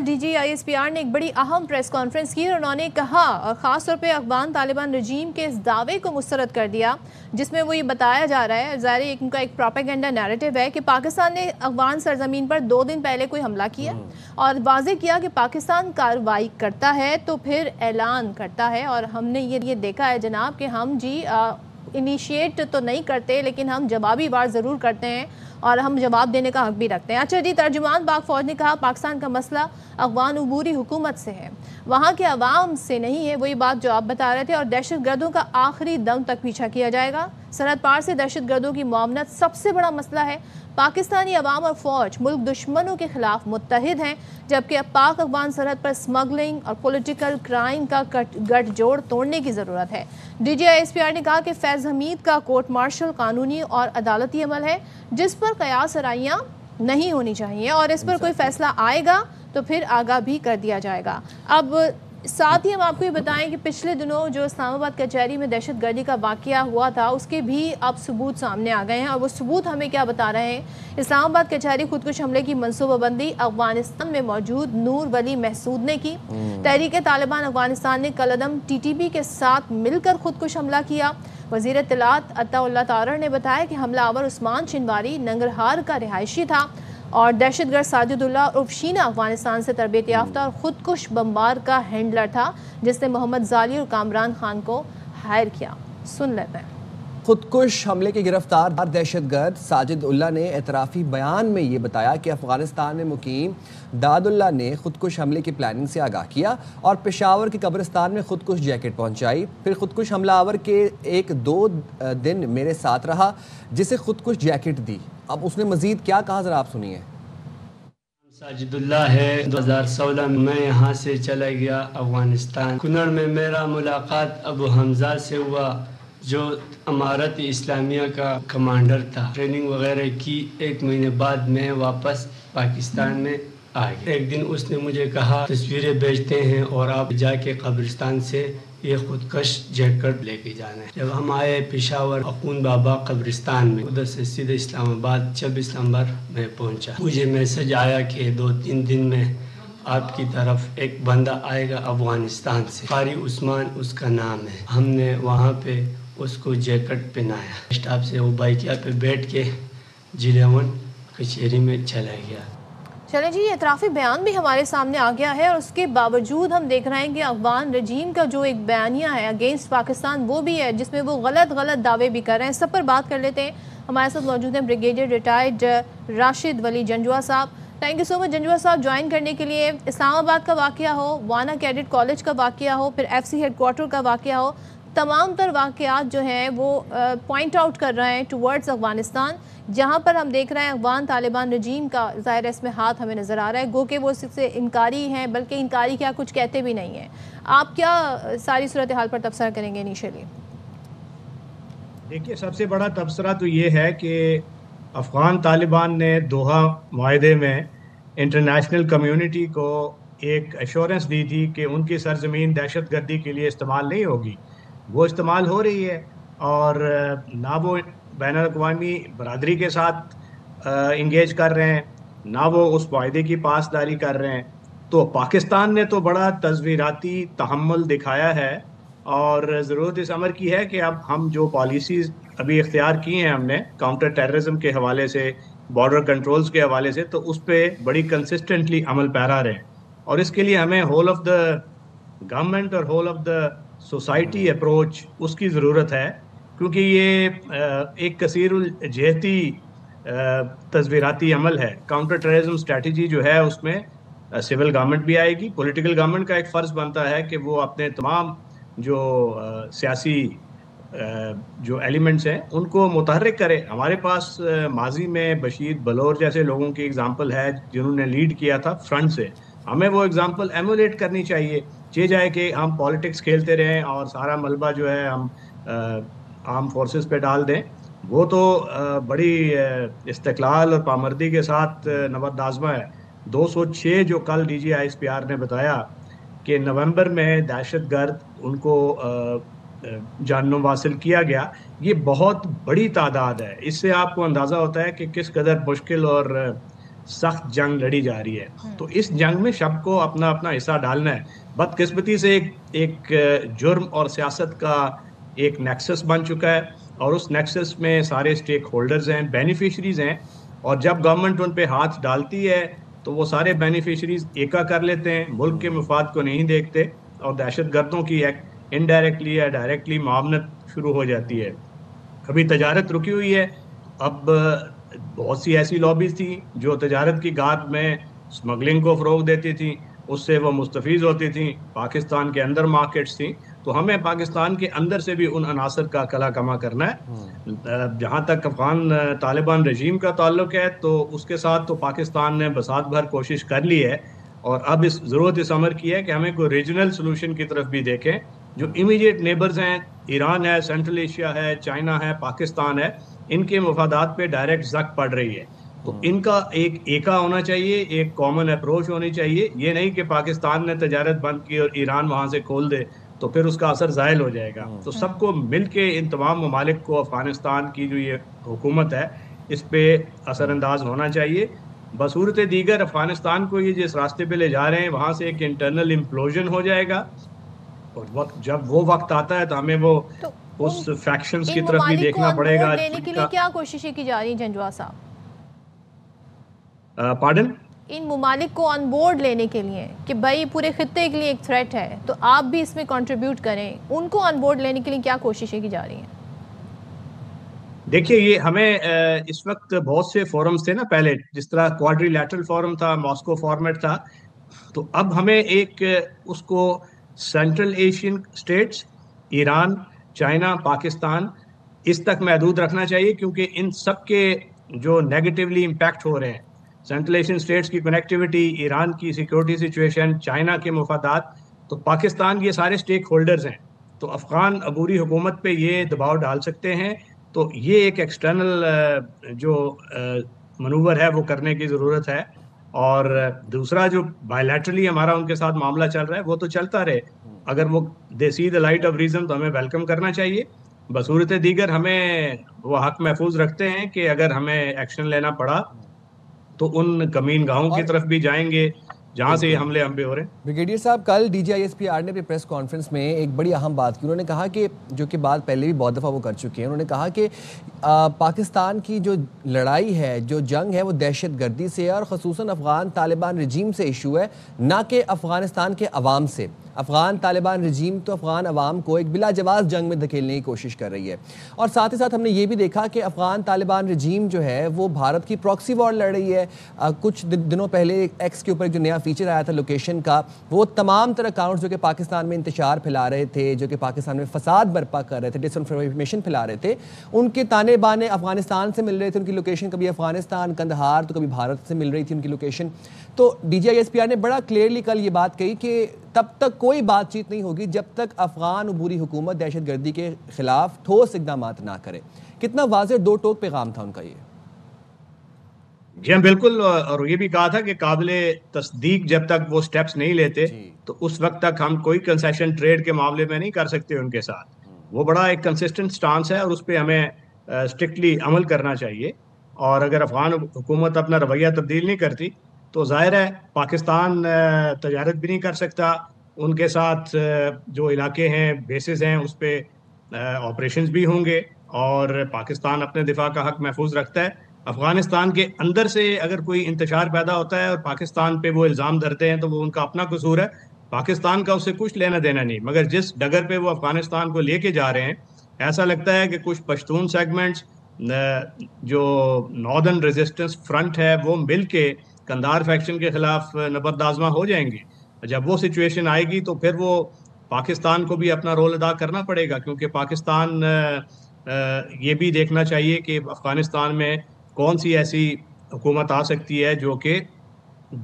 کل D G I S P R نے ایک بڑی اہم پریس کانفرنس کی اور انہوں نے کہا اور خاص طور پہ افغان طالبان رجیم کے اس دعوے کو مسترد کر دیا جس میں وہ یہ بتایا جا رہا ہے، ظاہر ان کا ایک پروپیگنڈا نیریٹو ہے کہ پاکستان نے افغان سرزمین پر 2 دن پہلے کوئی حملہ کیا اور واضح کیا کہ پاکستان کارروائی کرتا ہے تو پھر اعلان کرتا ہے، اور ہم نے یہ دیکھا ہے جناب کہ ہم انیشیٹ تو نہیں کرتے لیکن ہم جوابی وار ضرور کرتے ہیں اور ہم جواب دینے کا حق بھی رکھتے ہیں۔ اچھا جی، ترجمان پاک فوج نے کہا پاکستان کا مسئلہ افغان عبوری حکومت سے ہے، وہاں کے عوام سے نہیں ہے، وہی بات جو آپ بتا رہے تھے، اور دہشت گردوں کا آخری دم تک پیچھا کیا جائے گا۔ سرحد پار سے دہشت گردوں کی معاونت سب سے بڑا مسئلہ ہے، پاکستانی عوام اور فوج ملک دشمنوں کے خلاف متحد ہیں، جبکہ پاک افغان سرحد پر سمگلنگ اور پولیٹیکل کرائم کا گٹھ جوڑ توڑنے کی ضرورت ہے۔ D G I S P R نے کہا کہ فیض حمید کا کورٹ مارشل قانونی اور عدالتی عمل ہے جس پر قیاس آرائیاں نہیں ہونی چاہیے، اور اس پر کوئی فیصلہ آئے گا تو پھر آگاہ بھی کر دیا جائے گا۔ اب ساتھ ہی ہم آپ کو یہ بتائیں کہ پچھلے دنوں جو اسلام آباد کچہری میں دہشت گردی کا واقعہ ہوا تھا اس کے بھی اب ثبوت سامنے آ گئے ہیں، اور وہ ثبوت ہمیں کیا بتا رہے ہیں؟ اسلام آباد کچہری خودکش حملے کی منصوبہ بندی افغانستان میں موجود نور ولی محسود نے کی۔ تحریک طالبان افغانستان نے کالعدم ٹی ٹی پی کے ساتھ مل کر خودکش حملہ کیا۔ وزیر اطلاعات عطا اللہ طارڑ نے بتایا کہ حملہ آور عثمان چنواری ننگرہار کا رہائشی تھا، اور دہشت گرد ساجد اللہ عرف شینا افغانستان سے تربیت یافتہ اور خودکش بمبار کا ہینڈلر تھا جس نے محمد زالی اور کامران خان کو ہائر کیا۔ سن لیتے ہیں۔ خودکش حملے کے گرفتار دہشت گرد ساجد اللہ نے اعترافی بیان میں یہ بتایا کہ افغانستان میں مقیم داد اللہ نے خودکش حملے کی پلاننگ سے آگاہ کیا اور پشاور کے قبرستان میں خودکش جیکٹ پہنچائی، پھر خودکش حملہ آور کے 1-2 دن میرے ساتھ رہا جسے خودکش جیکٹ دی۔ اب اس نے مزید کیا کہا ذرا آپ سنیے۔ ساجد اللہ ہے، 2016 میں میں یہاں سے چلا گیا افغانستان۔ کنڑ میں میرا ملاقات ابو حمزہ سے ہوا جو امارت اسلامیہ کا کمانڈر تھا۔ ٹریننگ وغیرہ کی، 1 مہینے بعد میں واپس پاکستان میں آ گیا۔ ایک دن اس نے مجھے کہا تصویریں بھیجتے ہیں اور آپ جا کے قبرستان سے یہ خودکش جیکٹ لے کے جانا ہے۔ جب ہم آئے پشاور اخون بابا قبرستان میں، ادھر سے سیدھے اسلام آباد 26 نمبر میں پہنچا۔ مجھے میسج آیا کہ 2-3 دن میں آپ کی طرف ایک بندہ آئے گا افغانستان سے، قاری عثمان اس کا نام ہے۔ ہم نے وہاں پہ اس کو جیکٹ پہنایا، اسٹاف سے وہ بائکیا پہ بیٹھ کے G11 کچہری میں چلا گیا۔ چلیں جی، یہ اعترافی بیان بھی ہمارے سامنے آ گیا ہے، اور اس کے باوجود ہم دیکھ رہے ہیں کہ افغان رجیم کا جو ایک بیانیہ ہے اگینسٹ پاکستان وہ بھی ہے جس میں وہ غلط دعوے بھی کر رہے ہیں۔ سب پر بات کر لیتے ہیں۔ ہمارے ساتھ موجود ہیں بریگیڈیئر ریٹائرڈ راشد ولی جنجوا صاحب۔ تھینک یو سو مچ جنجوا صاحب جوائن کرنے کے لیے۔ اسلام آباد کا واقعہ ہو، وانا کیڈٹ کالج کا واقعہ ہو، پھر ایف سی ہیڈ کوارٹر کا واقعہ ہو، تمام تر واقعات جو ہیں وہ پوائنٹ آؤٹ کر رہے ہیں ٹورڈز افغانستان، جہاں پر ہم دیکھ رہے ہیں افغان طالبان رجیم کا ظاہر اس میں ہاتھ ہمیں نظر آ رہا ہے، گو کہ وہ اس سے انکاری ہیں، بلکہ انکاری کیا کچھ کہتے بھی نہیں ہیں۔ آپ کیا ساری صورتحال پر تبصرہ کریں گے انیشیلی؟ دیکھیے، سب سے بڑا تبصرہ تو یہ ہے کہ افغان طالبان نے دوحہ معاہدے میں انٹرنیشنل کمیونٹی کو ایک ایشورنس دی تھی کہ ان کی سرزمین دہشت گردی کے لیے استعمال نہیں ہوگی، وہ استعمال ہو رہی ہے، اور نہ وہ بین الاقوامی برادری کے ساتھ انگیج کر رہے ہیں، نہ وہ اس معاہدے کی پاسداری کر رہے ہیں۔ تو پاکستان نے تو بڑا تصویراتی تحمل دکھایا ہے، اور ضرورت اس امر کی ہے کہ اب ہم جو پالیسیز ابھی اختیار کی ہیں ہم نے کاؤنٹر ٹیررزم کے حوالے سے، بارڈر کنٹرولز کے حوالے سے، تو اس پہ بڑی کنسسٹنٹلی عمل پیرا رہیں، اور اس کے لیے ہمیں ہول آف دا گورنمنٹ اور whole of the society approach اس کی ضرورت ہے، کیونکہ یہ ایک کثیر الجہتی تصویراتی عمل ہے۔ کاؤنٹر ٹیررزم اسٹریٹجی جو ہے اس میں سول گورنمنٹ بھی آئے گی، پولیٹیکل گورنمنٹ کا ایک فرض بنتا ہے کہ وہ اپنے تمام جو سیاسی جو ایلیمنٹس ہیں ان کو متحرک کرے۔ ہمارے پاس ماضی میں بشیر بلور جیسے لوگوں کی اگزامپل ہے جنہوں نے لیڈ کیا تھا فرنٹ سے، ہمیں وہ اگزامپل ایمولیٹ کرنی چاہیے، یہ جائے کہ ہم پالیٹکس کھیلتے رہیں اور سارا ملبہ جو ہے ہم آرم فورسز پہ ڈال دیں۔ وہ تو بڑی استقلال اور پامردی کے ساتھ نبرد آزما ہے۔ 206 جو کل D G I S P R نے بتایا کہ نومبر میں دہشت گرد ان کو جانوں حاصل کیا گیا، یہ بہت بڑی تعداد ہے۔ اس سے آپ کو اندازہ ہوتا ہے کہ کس قدر مشکل اور سخت جنگ لڑی جا رہی ہے. تو اس جنگ میں سب کو اپنا اپنا حصہ ڈالنا ہے. بدقسمتی سے ایک جرم اور سیاست کا ایک نیکسس بن چکا ہے, اور اس نیکسس میں سارے اسٹیک ہولڈرز ہیں, بینیفیشریز ہیں, اور جب گورنمنٹ ان پہ ہاتھ ڈالتی ہے تو وہ سارے بینیفیشریز ایکا کر لیتے ہیں, ملک کے مفاد کو نہیں دیکھتے, اور دہشت گردوں کی انڈائریکٹلی یا ڈائریکٹلی معاونت شروع ہو جاتی ہے. ابھی تجارت رکی ہوئی ہے, اب بہت سی ایسی لابیز تھیں جو تجارت کی گاد میں اسمگلنگ کو فروغ دیتی تھیں, اس سے وہ مستفیض ہوتی تھیں. پاکستان کے اندر مارکیٹس تھیں, تو ہمیں پاکستان کے اندر سے بھی ان عناصر کا کلا کما کرنا ہے. جہاں تک افغان طالبان رژیم کا تعلق ہے تو اس کے ساتھ تو پاکستان نے بساط بھر کوشش کر لی ہے, اور اب ضرورت اس امر کی ہے کہ ہمیں کوئی ریجنل سلوشن کی طرف بھی دیکھیں. جو امیڈیٹ نیبرز ہیں, ایران ہے, سینٹرل ایشیا ہے, چائنا ہے, پاکستان ہے, ان کے مفادات پہ ڈائریکٹ زک پڑ رہی ہے. تو ان کا ایک ایکا ہونا چاہیے, ایک کامن اپروچ ہونی چاہیے. یہ نہیں کہ پاکستان نے تجارت بند کی اور ایران وہاں سے کھول دے تو پھر اس کا اثر زائل ہو جائے گا. تو سب کو مل کے ان تمام ممالک کو افغانستان کی جو یہ حکومت ہے اس پہ اثر انداز ہونا چاہیے. بصورت دیگر افغانستان کو یہ جس راستے پہ لے جا رہے ہیں وہاں سے ایک انٹرنل امپلوژن ہو جائے گا, اور جب وہ وقت آتا ہے تو ہمیں وہ اس فیکشنز کی طرف بھی دیکھنا پڑے گا. لینے کے لیے کیا کوششیں کی جا رہی ہیں جنجوا صاحب؟ پارڈن, ان ممالک کو آن بورڈ لینے کے لیے کہ بھائی پورے خطے کے لیے ایک تھریٹ ہے تو آپ بھی اس میں کنٹریبیوٹ کریں, ان کو آن بورڈ لینے کے لیے کیا کوششیں کی جا رہی ہیں؟ دیکھیے یہ ہمیں اس وقت بہت سے فورمز تھے نا پہلے, جس طرح کوادری لیٹرل فورم تھا, ماسکو فارمیٹ تھا, تو اب ہمیں ایک اس کو central Asian states, Iran, China, Pakistan اس تک محدود رکھنا چاہیے, کیونکہ ان سب کے جو نیگیٹیولی امپیکٹ ہو رہے ہیں, سینٹرل ایشین اسٹیٹس کی کنیکٹیوٹی, ایران کی سیکورٹی سچویشن, چائنا کے مفادات, تو پاکستان یہ سارے اسٹیک ہولڈرز ہیں. تو افغان عبوری حکومت پہ یہ دباؤ ڈال سکتے ہیں. تو یہ ایک ایکسٹرنل جو منور ہے وہ کرنے کی ضرورت ہے. اور دوسرا جو بائیلیٹرلی ہمارا ان کے ساتھ معاملہ چل رہا ہے وہ تو چلتا رہے, اگر وہ دے سی دا لائٹ آف ریزن تو ہمیں ویلکم کرنا چاہیے. بصورت دیگر ہمیں وہ حق محفوظ رکھتے ہیں کہ اگر ہمیں ایکشن لینا پڑا تو ان کمین گاہوں کی طرف بھی جائیں گے جہاں سے یہ حملے ہو رہے ہیں. بریگیڈیئر صاحب, کل D G I S P R نے اپنی پریس کانفرنس میں ایک بڑی اہم بات کی. انہوں نے کہا کہ جو کہ بات پہلے بھی بہت دفعہ وہ کر چکے ہیں, انہوں نے کہا کہ پاکستان کی جو لڑائی ہے, جو جنگ ہے, وہ دہشت گردی سے ہے, اور خصوصاً افغان طالبان رجیم سے ایشو ہے, نہ کہ افغانستان کے عوام سے. افغان طالبان رجیم تو افغان عوام کو ایک بلا جواز جنگ میں دھکیلنے کی کوشش کر رہی ہے, اور ساتھ ہی ساتھ ہم نے یہ بھی دیکھا کہ افغان طالبان رجیم جو ہے وہ بھارت کی پراکسی وار لڑ رہی ہے. کچھ دنوں پہلے ایکس کے اوپر جو نیا فیچر آیا تھا لوکیشن کا, وہ تمام طرح اکاؤنٹس جو کہ پاکستان میں انتشار پھیلا رہے تھے, جو کہ پاکستان میں فساد برپا کر رہے تھے, ڈس انفارمیشن پھیلا رہے تھے, ان کے تانے بانے افغانستان سے مل رہے تھے. ان کی لوکیشن کبھی افغانستان, کندہار, تو کبھی بھارت سے مل رہی تھی ان کی لوکیشن. تو D G I S P R نے بڑا کلیئرلی کل یہ بات کہی کہ تب تک کوئی بات چیت نہیں ہوگی جب تک افغان عبوری حکومت دہشت گردی کے خلاف ٹھوس اقدامات نہ کرے. کتنا واضح دو ٹوک پیغام تھا ان کا یہ. جی ہاں بالکل, اور یہ بھی کہا تھا کہ قابل تصدیق جب تک وہ سٹیپس نہیں لیتے تو اس وقت تک ہم کوئی کنسیشن ٹریڈ کے معاملے میں نہیں کر سکتے ان کے ساتھ. وہ بڑا ایک کنسسٹنٹ سٹانس ہے اور اس پہ ہمیں اسٹرکٹلی عمل کرنا چاہیے. اور اگر افغان حکومت اپنا رویہ تبدیل نہیں کرتی تو ظاہر ہے پاکستان تجارت بھی نہیں کر سکتا. ان کے ساتھ جو علاقے ہیں, بیسز ہیں, اس پہ آپریشنز بھی ہوں گے, اور پاکستان اپنے دفاع کا حق محفوظ رکھتا ہے. افغانستان کے اندر سے اگر کوئی انتشار پیدا ہوتا ہے اور پاکستان پہ وہ الزام دھرتے ہیں تو وہ ان کا اپنا قصور ہے, پاکستان کا اس سے کچھ لینا دینا نہیں. مگر جس ڈگر پہ وہ افغانستان کو لے کے جا رہے ہیں, ایسا لگتا ہے کہ کچھ پشتون سیگمنٹس جو ناردرن ریزسٹنس فرنٹ ہے وہ مل کے کندھار فیکشن کے خلاف نبردآزما ہو جائیں گے. جب وہ سچویشن آئے گی تو پھر وہ پاکستان کو بھی اپنا رول ادا کرنا پڑے گا, کیونکہ پاکستان یہ بھی دیکھنا چاہیے کہ افغانستان میں کون سی ایسی حکومت آ سکتی ہے جو کہ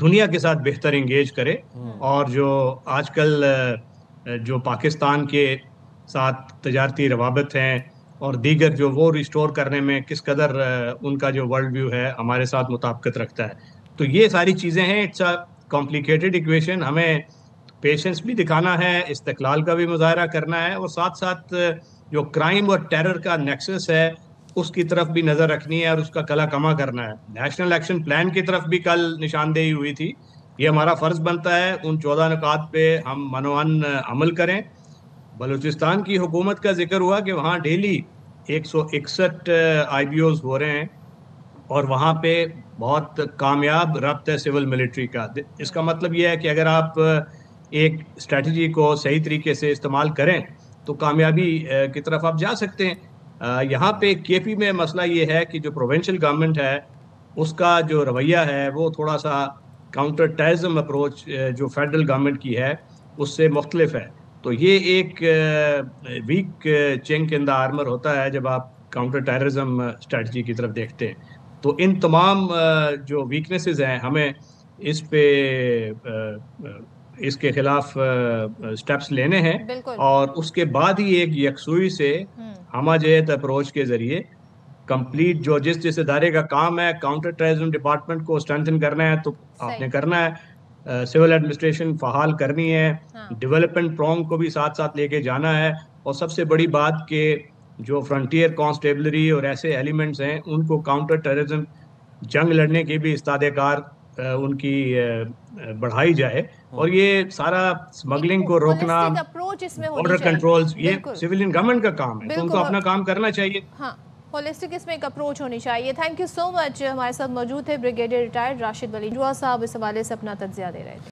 دنیا کے ساتھ بہتر انگیج کرے, اور جو آج کل جو پاکستان کے ساتھ تجارتی روابط ہیں اور دیگر جو وہ ریسٹور کرنے میں کس قدر ان کا جو ورلڈ ویو ہے ہمارے ساتھ مطابقت رکھتا ہے. تو یہ ساری چیزیں ہیں. It's a complicated equation. ہمیں پیشنس بھی دکھانا ہے, استقلال کا بھی مظاہرہ کرنا ہے, اور ساتھ ساتھ جو کرائم اور ٹیرر کا نیکسس ہے اس کی طرف بھی نظر رکھنی ہے اور اس کا کلا کما کرنا ہے. نیشنل ایکشن پلان کی طرف بھی کل نشاندہی ہوئی تھی. یہ ہمارا فرض بنتا ہے ان 14 نکات پہ ہم منوان عمل کریں. بلوچستان کی حکومت کا ذکر ہوا کہ وہاں ڈیلی 161 IBOs ہو رہے ہیں اور وہاں پہ بہت کامیاب ربط ہے سول ملٹری کا. اس کا مطلب یہ ہے کہ اگر آپ ایک اسٹریٹجی کو صحیح طریقے سے استعمال کریں تو کامیابی کی طرف آپ جا سکتے ہیں. یہاں پہ KP میں مسئلہ یہ ہے کہ جو پروونشل گورنمنٹ ہے اس کا جو رویہ ہے وہ تھوڑا سا کاؤنٹر ٹیررزم اپروچ جو فیڈرل گورنمنٹ کی ہے اس سے مختلف ہے. تو یہ ایک ویک چنک ان دا آرمر ہوتا ہے جب آپ کاؤنٹر ٹیررزم اسٹریٹجی کی طرف دیکھتے ہیں. تو ان تمام جو ویکنیسز ہیں ہمیں اس پہ اس کے خلاف سٹیپس لینے ہیں اور اس کے بعد ہی ایک یکسوئی سے ہمہ جہت اپروچ کے ذریعے کمپلیٹ جو جس ادارے کا کام ہے کاؤنٹر ٹیررزم ڈپارٹمنٹ کو اسٹرینتھن کرنا ہے تو آپ نے کرنا ہے, سول ایڈمنسٹریشن فعال کرنی ہے, ڈیولپمنٹ پرونگ کو بھی ساتھ ساتھ لے کے جانا ہے, اور سب سے بڑی بات کہ جو فرنٹیئر کانسٹیبلری اور ایسے ایلیمنٹس ہیں ان کو کاؤنٹر ٹیررزم جنگ لڑنے کی بھی استعداد کار ان کی بڑھائی جائے. اور یہ سارا اسمگلنگ کو روکنا, بارڈر کنٹرولز, یہ سویلین گورنمنٹ کا کام ہے تو ان کو اپنا کام کرنا چاہیے. ہاں, ہولسٹک اس میں ایک اپروچ ہونی چاہیے. تھینک یو سو مچ. ہمارے ساتھ موجود تھے بریگیڈیئر ریٹائرڈ راشد ولی جوا صاحب, اس حوالے سے اپنا تجزیہ دے رہے تھے.